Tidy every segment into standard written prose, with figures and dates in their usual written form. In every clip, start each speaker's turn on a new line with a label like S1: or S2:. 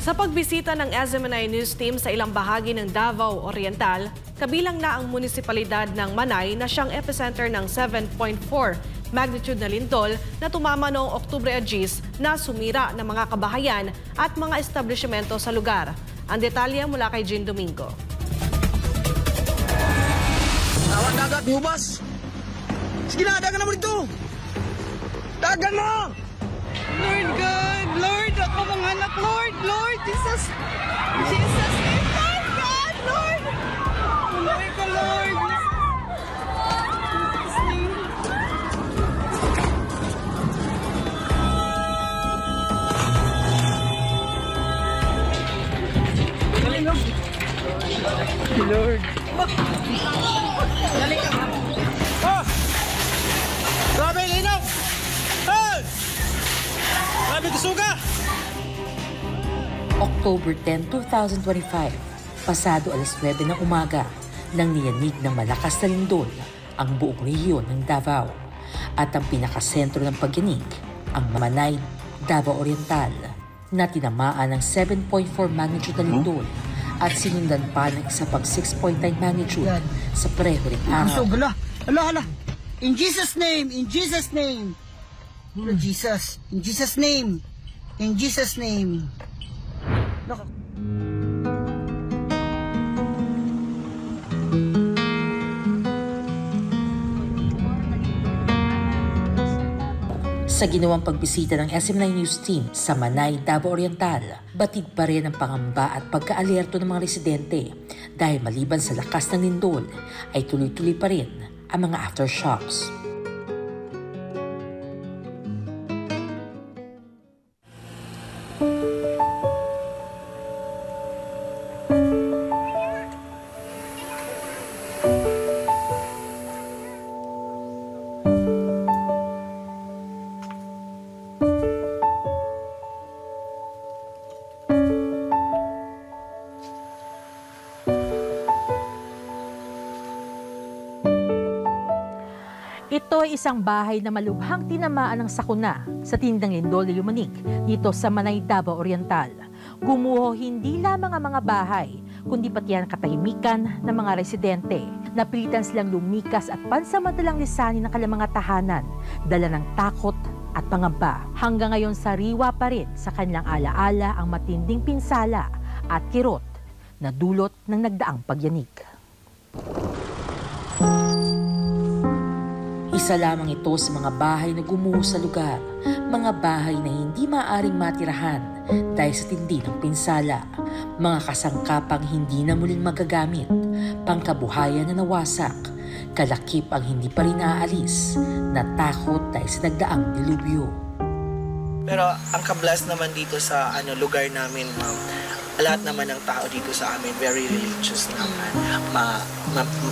S1: Sa pagbisita ng SMNI News Team sa ilang bahagi ng Davao Oriental, kabilang na ang munisipalidad ng Manay na siyang epicenter ng 7.4 magnitude na lindol na tumama noong Oktubre 10 na sumira ng mga kabahayan at mga establishmento sa lugar. Ang detalye mula kay Jean Domingo.
S2: Tawag dagat, bihubas! Sige na, dagan na mo dito! Dagan mo!
S3: Lord God, Lord, ako mga anak, Lord, Lord, Jesus, Jesus, Lord God, Lord, Lord ka, Lord. Lord.
S2: Dali ka! Oh! Grabe, linaw! Hey! Grabe, kusuga!
S4: October 10, 2025, pasado alas 9 ng umaga, nang niyanig ng malakas na lindol ang buong rehiyon ng Davao at ang pinakasentro ng pagyanig, ang Manay, Davao Oriental, na tinamaan ng 7.4 magnitude na lindol at sinundan pa ng isa pang 6.9 magnitude sa pareho ring araw.
S2: Hala. In Jesus' name, in Jesus' name. Jesus, in Jesus' name, in Jesus' name.
S4: Sa ginawang pagbisita ng SMNI News Team sa Manay, Davao Oriental, batid pa rin ang pangamba at pagka-alerto ng mga residente dahil maliban sa lakas ng lindol ay tuloy-tuloy pa rin ang mga aftershocks.
S5: Ito ay isang bahay na malubhang tinamaan ng sakuna sa tindang lindol na yumanig dito sa Manay, Davao Oriental. Gumuho hindi lamang ang mga bahay, kundi pati ang katahimikan ng mga residente. Napilitan silang lumikas at pansamantalang lisanin ang kanilang mga tahanan, dala ng takot at pangamba. Hanggang ngayon sariwa pa rin sa kanilang alaala ang matinding pinsala at kirot na dulot ng nagdaang pagyanig.
S4: Isa lamang ito sa mga bahay na gumuho sa lugar, mga bahay na hindi maaaring matirahan dahil sa tindi ng pinsala, mga kasangkapang hindi na muling magagamit, pangkabuhayan na nawasak, kalakip ang hindi pa rin naaalis, natakot dahil sa nagdaang dilubyo.
S6: Pero ang kablas naman dito sa lugar namin, ma'am, lahat naman ng tao dito sa amin, very religious naman.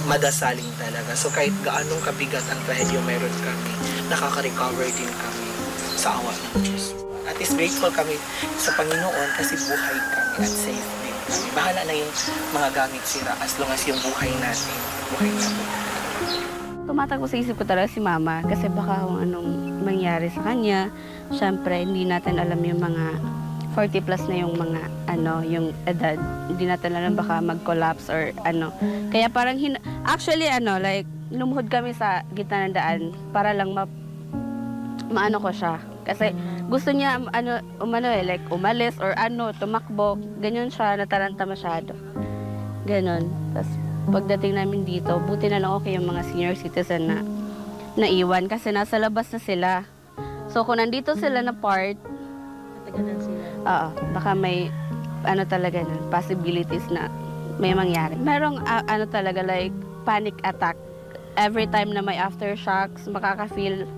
S6: Madasaling talaga. So kahit gaanong kabigat ang trahedyo meron kami, nakaka-recover din kami sa awa ng Diyos. At is grateful kami sa Panginoon kasi buhay kami at safe din kami. Bahala na yung mga gamit sira as long as yung buhay natin, buhay natin.
S7: Tumatakbo sa isip ko talaga si Mama kasi baka kung anong mangyari sa kanya. Siyempre, hindi natin alam yung mga 40 plus na yung mga yung edad. Hindi natin alam baka mag-collapse or Kaya parang actually like lumuhod kami sa gitna ng daan para lang maano ko siya. Kasi gusto niya like umalis or tumakbo. Ganyan siya, nataranta masyado. Ganon. Tapos pagdating namin dito, buti na lang okay yung mga senior citizen na naiwan kasi nasa labas na sila. So kung nandito sila na part, baka may talaga na possibilities na may mangyari. Merong talaga like panic attack. Every time na may aftershocks, nakaka-feel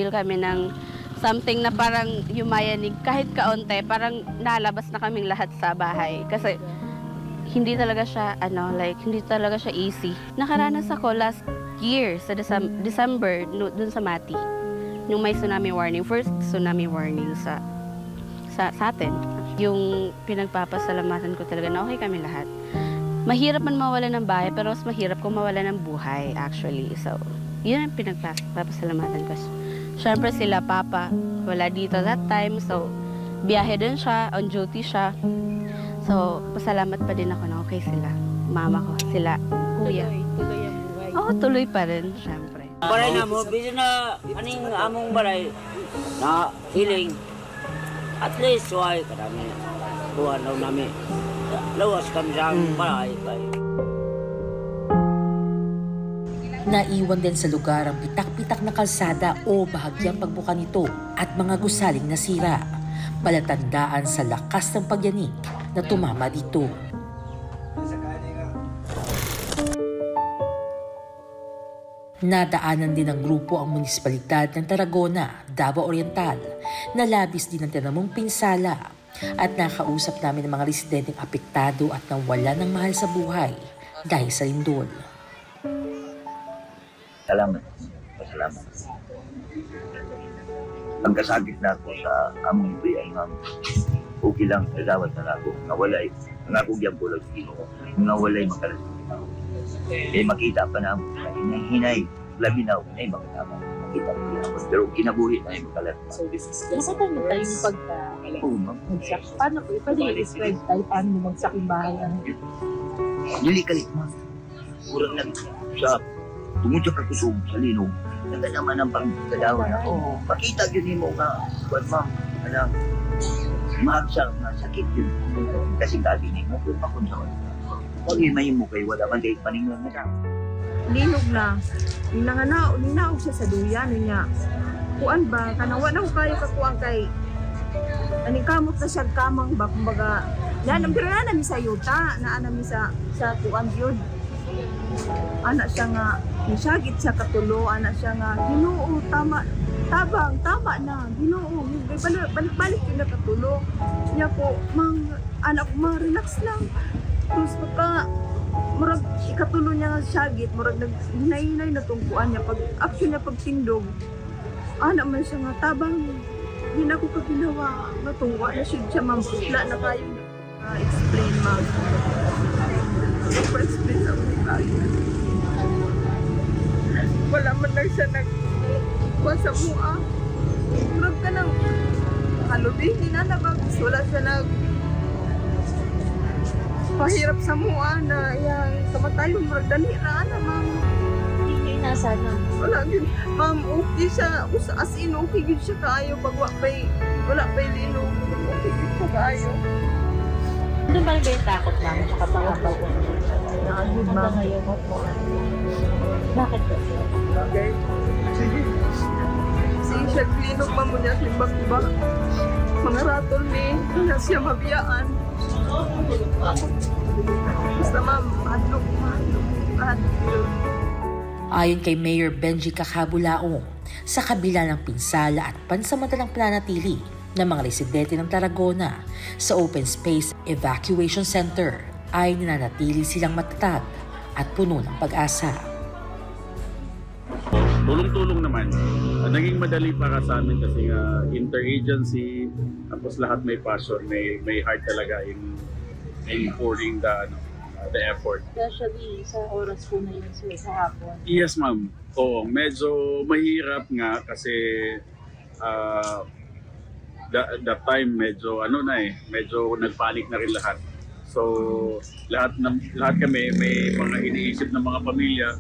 S7: kami ng something na parang yumayanig kahit kaunti, parang nalabas na kaming lahat sa bahay kasi hindi talaga siya hindi talaga siya easy. Nakaranas ako last year sa December dun sa Mati. Yung may tsunami warning, first tsunami warning sa atin. Yung pinagpapasalamatan ko talaga na okay kami lahat. Mahirap man mawala ng bahay, pero mas mahirap kung mawala ng buhay, actually. So, yun ang pinagpapasalamatan ko. Siyempre sila, Papa, wala dito that time. So, biyahe din siya, on duty siya. So, pasalamat pa din ako na okay sila. Mama ko, sila, kuya.
S5: Tuloy ang buhay.
S7: Oo, tuloy pa rin, syempre.
S8: Baray na mo, bisa na aning among baray na hiling. At least, why, karami. Buwan daw namin. Lawas kami sa baray.
S4: Naiwan din sa lugar ang pitak-pitak na kalsada o bahagyang pagbuka nito at mga gusaling nasira. Palatandaan sa lakas ng pagyanig na tumama dito. Nadaanan din ng grupo ang munisipalidad ng Tarragona, Davao Oriental, na labis din ang tinamong pinsala at nakausap namin ng mga residenteng apektado at nawala ng mahal sa buhay dahil sa lindol.
S9: Salamat. Pasalamat. Ang kasagit na ako sa among buhay nga okay lang, nagawat na ako, nawalay. Ang ako diyan po lang Ginoo, nawalay makalas. Eh makita pa na hinay, labi na ako, hinay makita ko. Pero kinabuhi na yung makalas.
S5: Nakita niyo tayo yung pagka-magsak. Paano po? Pwede i-describe tayo paano magsak yung bahay?
S9: Dili kalit mo. Kurang lang sa tungod sa kakusog sa linog. Nanda naman ang pagkadawa na. Makita yun mo nga, buwan ma'am, alang, mahagsak na sakit yun. Kasi dati niyo mo, kung makunsaon. Pag-imay mo kayo, wala man dahil paninglang na.
S3: Linog na. Ninaog siya sa duyan niya. Kuan ba? Kanawa na ko kayo kakuan kay aning kamot na siya kamang ba kumbaga. Pero naanami sa yuta, naanami sa kuan yun. Anak siya nga, nisagit siya katulo, anak siya nga, Ginoo, tama na, Ginoo, balik yun na katulo. Niya po, anak ko, relax lang. Tapos murag ikatulo niya nga sagit, murag naghinay-hinay na tungkuan niya, pag action niya pagtindog. Anak man siya nga, tabang, hindi na ko kaginawa, natungwa na siya, ma'am, putla na kayo explain, ma'am. Explain sa mga wala man lang siya nagkuha sa mua. Murag ka nang halubihin na nabagis. Wala siya pahirap sa mua na yung kamatayon. Murag dali na, ma'am.
S5: Hindi niya inasahan na.
S3: Wala yun. Ma'am, okay siya. As in, okay yun siya kaayo. Pag wala pa'y lino. Okay yun siya kaayo.
S5: Ano ba yung takot namin sa kapangapal ko?
S3: Nakagod, ma'am.
S5: Bakit ba?
S3: Okay. Sige. Sige siya, klinog mo niya, simbag-ba. Mga ratol ni, na siya mabiyaan. Basta ma'am, hadlok.
S4: Ayon kay Mayor Benji Kakabulaong, sa kabila ng pinsala at pansamantalang pananatili ng mga residente ng Tarragona sa Open Space Evacuation Center ay nananatili silang matatag at puno ng pag-asa.
S10: Tulong-tulong naman. Naging madali para sa amin kasi interagency, tapos lahat may passion, may heart talaga in pouring the effort.
S5: Especially sa oras po na yun sa hapon.
S10: Yes, ma'am. Oo, medyo mahirap nga kasi the time medyo medyo nagpanik na rin lahat. So lahat kami may mga iniisip ng mga pamilya,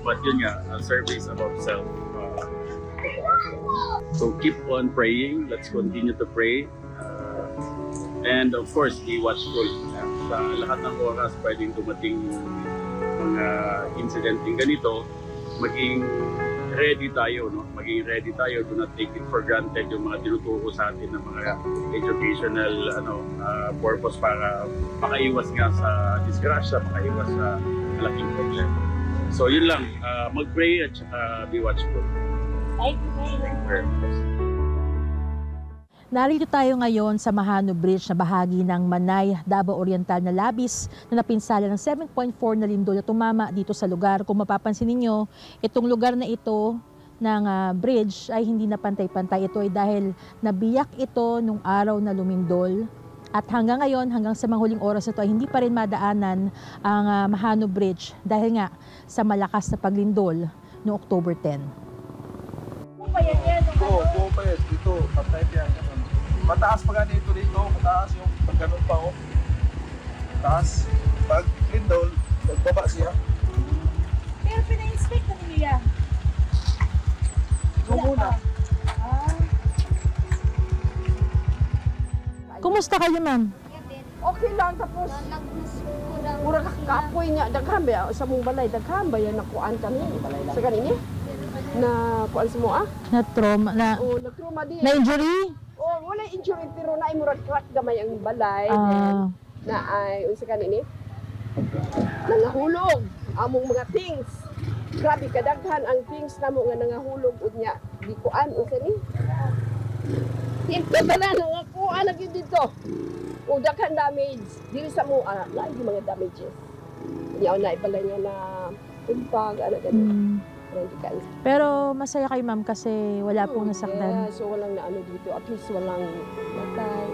S10: but yun nga, service about self. So keep on praying, let's continue to pray. And of course, be watchful. Sa lahat ng oras pwedeng dumating mga incidenting ganito, maging ready tayo, no? Maging ready tayo, do not take it for granted yung mga tinuturo sa atin ng mga educational purpose para makaiwas nga sa disgrasya, makaiwas sa malaking problema. So yun lang, mag-pray at saka be watchful.
S5: Thank you.
S11: Narito tayo ngayon sa Mahano Bridge na bahagi ng Manay, Davao Oriental na labis na napinsala ng 7.4 na lindol na tumama dito sa lugar. Kung mapapansin ninyo, itong lugar na ito ng bridge ay hindi na pantay-pantay. Ito ay dahil nabiyak ito nung araw na lumindol. At hanggang ngayon, hanggang sa mga huling oras na ito ay hindi pa rin madaanan ang Mahano Bridge dahil nga sa malakas na paglindol noong October 10.
S12: Oo, payat. Dito, patay yan. Mataas pa ganito dito, mataas yung pag ganun pa oh. Taas. Pag lindol, nagbaba siya.
S11: Pero pina-inspect na niya.
S12: Ikaw muna.
S11: Kumusta kayo, ma'am?
S3: Okay lang, tapos mura kapoy niya, daghan ba sa mong balay, daghan ba yan nakuan kami sa kanini? Na kuan sa mo
S11: Na-trauma,
S3: na-trauma din.
S11: Na-injury?
S3: Wala injury, pero naimurag crack gamay ang balay. Na ay, unsa kanini? Nangahulog among mga things. Grabe kadaghan ang things namo nga nangahulog unya. Di kuan unsa ni? Dito tanan nga kuan lagi dito. O daghan damage dili sa mo lain mga damages. Yaw na ibalay nga na tumpag ganun.
S11: Pero masaya kayo, ma'am, kasi wala pong nasaktan.
S3: Yeah, so walang naano dito. At least walang matay.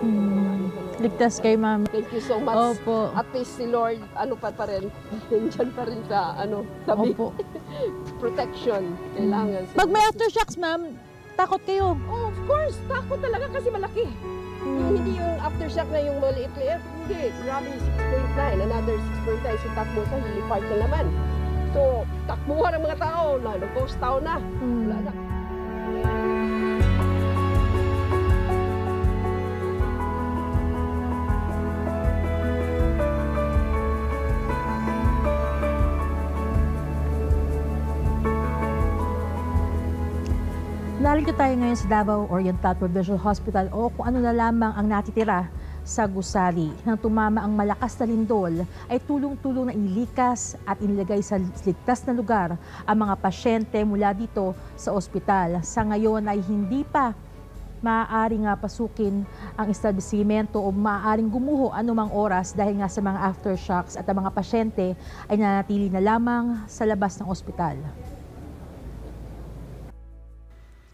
S11: Ligtas kayo, ma'am.
S3: Thank you so much.
S11: Opo.
S3: At least si Lord, pa rin. Nandiyan pa rin sa, sabi.
S11: Opo.
S3: Protection. Kailangan.
S11: Pag may aftershocks, ma'am, takot kayo.
S3: Oh, of course. Takot talaga kasi malaki. Hindi yung aftershock na yung maliit-liit. Hindi. Grabe, 6.9. Another 6.9. So, takbo sa hili park na naman. So, takbuhan ang mga tao na, nag-ghost town na. Wala na.
S11: Narito tayo ngayon sa Davao Oriental Provincial Hospital o kung ano na lamang ang natitira sa gusali. Nang tumama ang malakas na lindol ay tulong-tulong na ilikas at inilagay sa ligtas na lugar ang mga pasyente mula dito sa ospital. Sa ngayon ay hindi pa maaaring pasukin ang establishmento o maaaring gumuho anumang oras dahil nga sa mga aftershocks at ang mga pasyente ay nanatili na lamang sa labas ng ospital.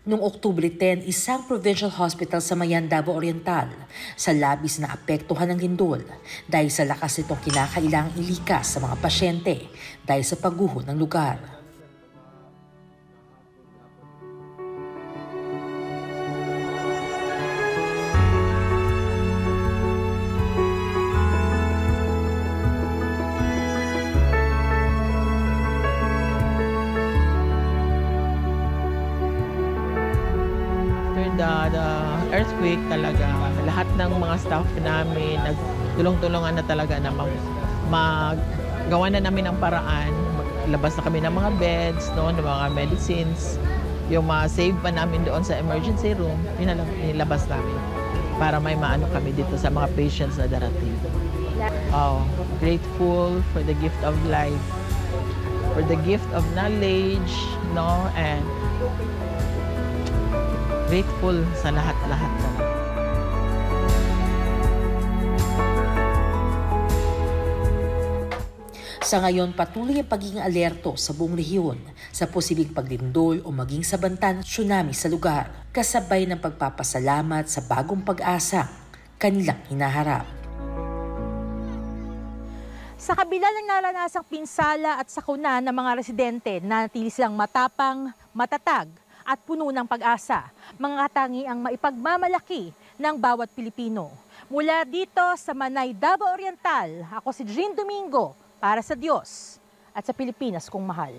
S4: Noong Oktubre 10, isang provincial hospital sa Mayan, Davao Oriental sa labis na apektuhan ng lindol dahil sa lakas nitong kinakailangang ilikas sa mga pasyente dahil sa pagguho ng lugar.
S13: The earthquake talaga, lahat ng mga staff namin nagtulong-tulungan na talaga na magawa na namin ang paraan. Maglabas na kami ng mga beds, ng mga medicines, yung save pa namin doon sa emergency room, nilabas namin para may maano kami dito sa mga patients na darating. Grateful for the gift of life, for the gift of knowledge, and grateful sa lahat-lahat.
S4: Sa ngayon, patuloy ang pagiging alerto sa buong rehiyon sa posibleng paglindol o maging sa banta ng tsunami sa lugar, kasabay ng pagpapasalamat sa bagong pag-asa kanilang hinaharap.
S11: Sa kabila ng naranasang pinsala at sakuna ng mga residente, nanatili silang matapang, matatag, at puno ng pag-asa, mga katangiang maipagmamalaki ng bawat Pilipino. Mula dito sa Manay, Davao Oriental, ako si Jean Domingo para sa Diyos at sa Pilipinas kong mahal.